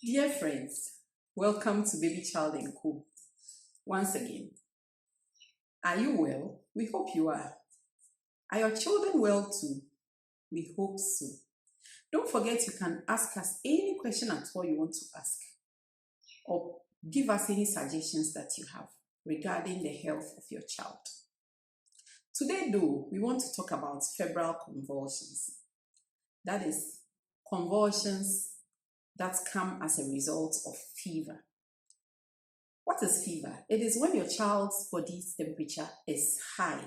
Dear friends, welcome to Baby Child and Co. Once again, are you well? We hope you are. Are your children well too? We hope so. Don't forget you can ask us any question at all you want to ask or give us any suggestions that you have regarding the health of your child. Today, though, we want to talk about febrile convulsions. That is, convulsions that come as a result of fever. What is fever? It is when your child's body's temperature is high.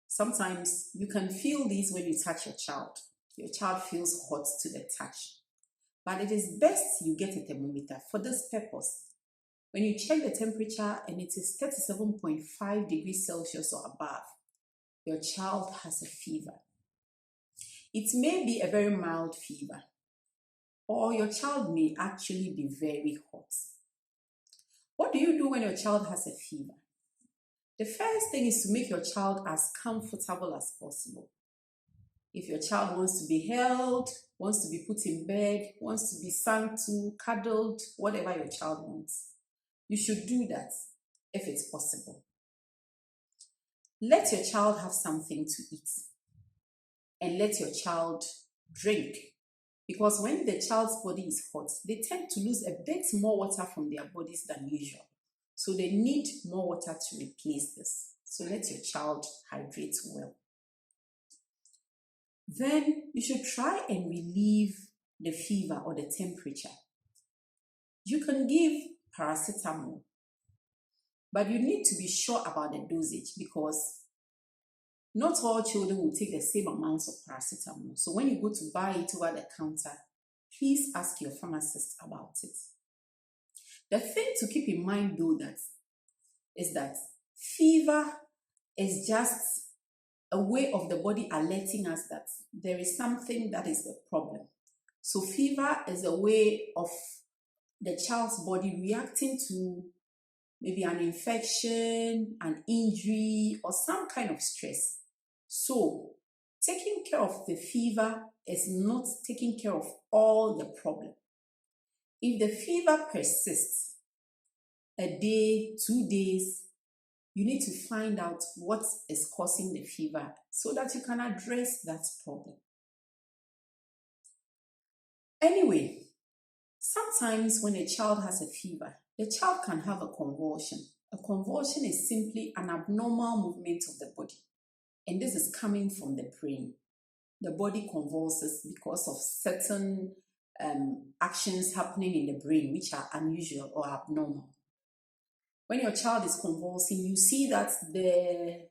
Sometimes you can feel these when you touch your child. Your child feels hot to the touch. But it is best you get a thermometer for this purpose. When you check the temperature and it is 37.5 degrees Celsius or above, your child has a fever. It may be a very mild fever, or your child may actually be very hot. What do you do when your child has a fever? The first thing is to make your child as comfortable as possible. If your child wants to be held, wants to be put in bed, wants to be sung to, cuddled, whatever your child wants, you should do that if it's possible. Let your child have something to eat and let your child drink. Because when the child's body is hot, they tend to lose a bit more water from their bodies than usual. So they need more water to replace this. So let your child hydrate well. Then you should try and relieve the fever or the temperature. You can give paracetamol, but you need to be sure about the dosage because not all children will take the same amounts of paracetamol. So when you go to buy it over the counter, please ask your pharmacist about it. The thing to keep in mind though is that fever is just a way of the body alerting us that there is something that is the problem. So fever is a way of the child's body reacting to maybe an infection, an injury, or some kind of stress. So taking care of the fever is not taking care of all the problem. If the fever persists a day, 2 days, you need to find out what is causing the fever so that you can address that problem. Anyway, sometimes when a child has a fever, the child can have a convulsion. A convulsion is simply an abnormal movement of the body, and this is coming from the brain. The body convulses because of certain actions happening in the brain which are unusual or abnormal. When your child is convulsing, you see that the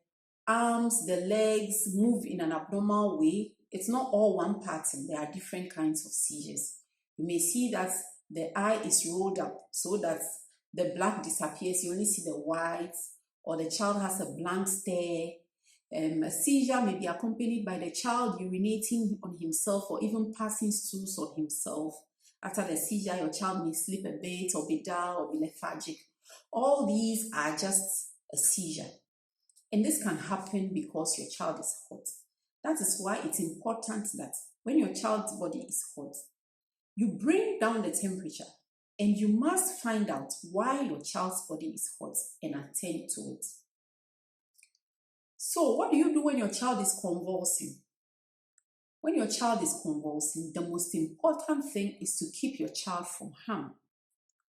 arms, the legs move in an abnormal way. It's not all one pattern. There are different kinds of seizures. You may see that the eye is rolled up so that the black disappears. You only see the white, or the child has a blank stare. A seizure may be accompanied by the child urinating on himself or even passing stools on himself. After the seizure, your child may sleep a bit or be dull or be lethargic. All these are just a seizure. And this can happen because your child is hot. That is why it's important that when your child's body is hot, you bring down the temperature and you must find out why your child's body is hot and attend to it. So what do you do when your child is convulsing? When your child is convulsing, the most important thing is to keep your child from harm.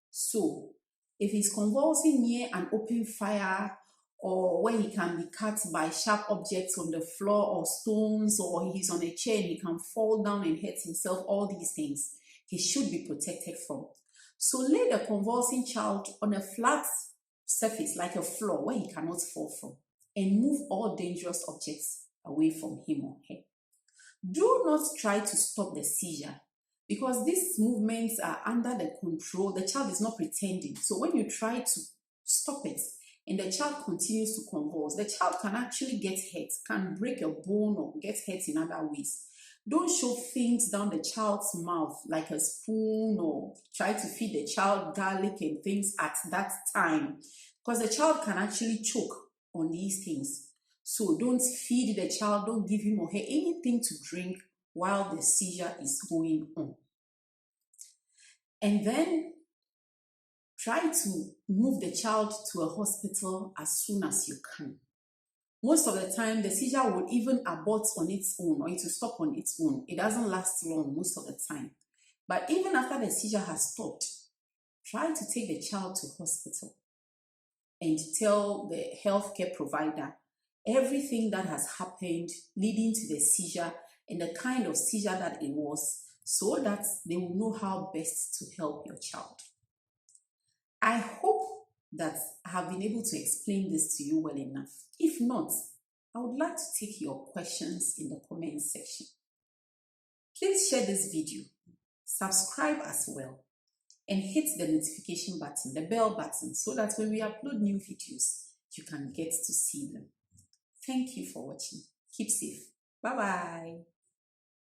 So if he's convulsing near an open fire or where he can be cut by sharp objects on the floor or stones, or he's on a chair and he can fall down and hurt himself, all these things, he should be protected from. So lay the convulsing child on a flat surface like a floor where he cannot fall from, and move all dangerous objects away from him or her. Do not try to stop the seizure because these movements are under the control. The child is not pretending. So when you try to stop it and the child continues to convulse, the child can actually get hurt, can break a bone or get hurt in other ways. Don't shove things down the child's mouth like a spoon or try to feed the child garlic and things at that time because the child can actually choke on these things. So don't feed the child, don't give him or her anything to drink while the seizure is going on. and then try to move the child to a hospital as soon as you can. Most of the time, the seizure will even abort on its own, or it will stop on its own. It doesn't last long most of the time. But even after the seizure has stopped, try to take the child to hospital and tell the healthcare provider everything that has happened leading to the seizure and the kind of seizure that it was, so that they will know how best to help your child. I hope that I have been able to explain this to you well enough. If not, I would like to take your questions in the comment section. Please share this video, subscribe as well, and hit the notification button, the bell button, so that when we upload new videos, you can get to see them. Thank you for watching. Keep safe. Bye-bye.